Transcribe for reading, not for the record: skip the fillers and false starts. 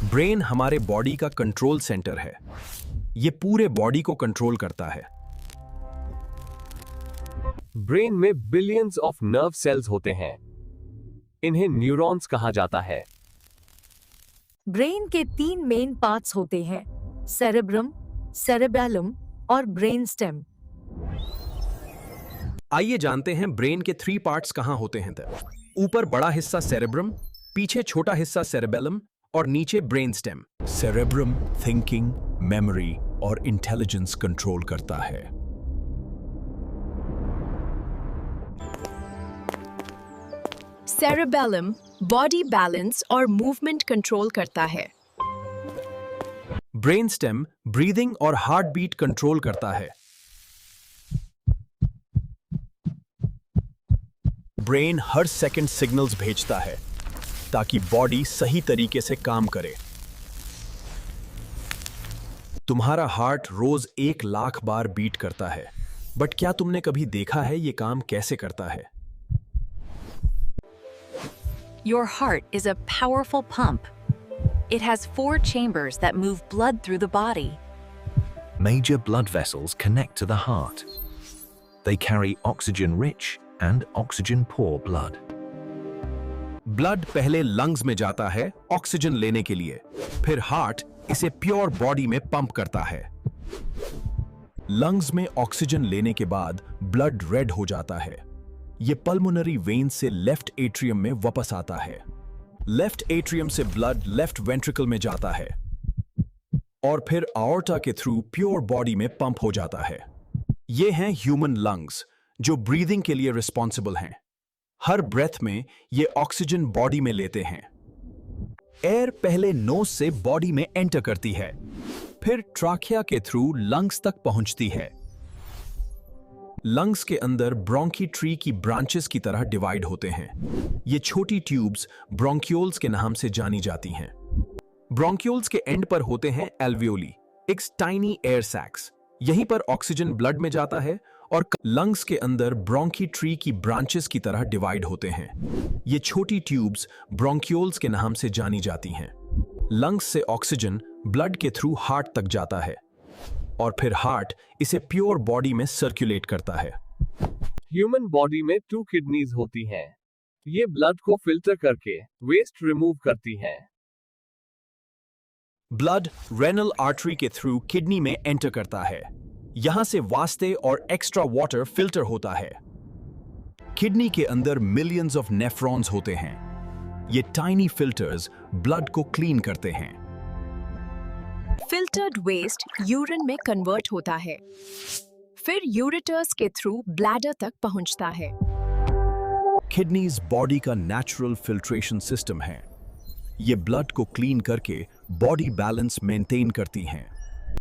Brain हमारे body का control centre है। ये पूरे बॉडी को कंट्रोल करता है। ब्रेन में बिलियंस ऑफ नर्व सेल्स होते हैं। इन्हें न्यूरॉन्स कहा जाता है। ब्रेन के 3 मेन पार्ट्स होते हैं, सेरेब्रम, सेरेबेलम और ब्रेन स्टेम। आइए जानते हैं ब्रेन के 3 पार्ट्स कहां होते हैं। ऊपर बड़ा हिस्सा सेरेब्रम, पीछे छोटा हिस्सा सेरेबेलम और नीचे brain stem. Cerebrum thinking, memory और इंटेलिजेंस कंट्रोल करता है। सेरेबेलम बॉडी बैलेंस और मूवमेंट कंट्रोल करता है। ब्रेन स्टेम ब्रीदिंग और हार्ट बीट कंट्रोल करता है। ब्रेन हर सेकंड सिग्नल्स भेजता है ताकि बॉडी सही तरीके से काम करे। तुम्हारा हार्ट रोज 1 लाख बार बीट करता है, बट क्या तुमने कभी देखा है ये काम कैसे करता है? Your heart is a powerful pump. It has 4 chambers that move blood through the body. Major blood vessels connect to the heart. They carry oxygen-rich and oxygen-poor blood. Blood पहले लंग्स में जाता है ऑक्सीजन लेने के लिए, फिर heart इसे pure body में पंप करता है। लंग्स में ऑक्सीजन लेने के बाद ब्लड रेड हो जाता है। ये पल्मोनरी वेन से लेफ्ट एट्रियम में वापस आता है। लेफ्ट एट्रियम से ब्लड लेफ्ट वेंट्रिकल में जाता है और फिर आयोर्टा के थ्रू प्योर बॉडी में पंप हो जाता है। ये हैं ह्यूमन लंग्स जो ब्रीदिंग के लिए रिस्पॉन्सिबल हैं। हर ब्रेथ में ये ऑक्सीजन बॉडी में लेते हैं। एयर पहले नोज से बॉडी में एंटर करती है, फिर ट्राकिया के थ्रू लंग्स तक पहुंचती है। लंग्स के अंदर ब्रोंकी ट्री की ब्रांचेस की तरह डिवाइड होते हैं। ये छोटी ट्यूब्स ब्रोंक्यूल्स के नाम से जानी जाती हैं। ब्रोंक्यूल्स के एंड पर होते हैं एल्वियोली, एक टाइनी एयर सैक्स। यहीं पर ऑक्सीजन ब्लड में जाता है और लंग्स के अंदर ब्रोंकी ट्री की ब्रांचेस की तरह डिवाइड होते हैं। ये छोटी ट्यूब्स ब्रोंक्यूल्स के नाम से जानी जाती हैं। लंग्स से ऑक्सीजन ब्लड के थ्रू हार्ट तक जाता है और फिर हार्ट इसे प्योर बॉडी में सर्कुलेट करता है। ह्यूमन बॉडी में 2 किडनीज होती हैं। ये ब्लड को फिल्टर करके वेस्ट रिमूव करती हैं। ब्लड रेनल आर्टरी के थ्रू किडनी में एंटर करता है। यहां से वास्ते और एक्स्ट्रा वाटर फिल्टर होता है। किडनी के अंदर मिलियंस ऑफ नेफ्रॉन्स होते हैं। ये टाइनी फिल्टर्स ब्लड को क्लीन करते हैं। फिल्टर्ड वेस्ट यूरिन में कन्वर्ट होता है, फिर यूरेटर्स के थ्रू ब्लैडर तक पहुंचता है। किडनीज बॉडी का नेचुरल फिल्ट्रेशन सिस्टम है। ये ब्लड को क्लीन करके बॉडी बैलेंस मेंटेन करती हैं।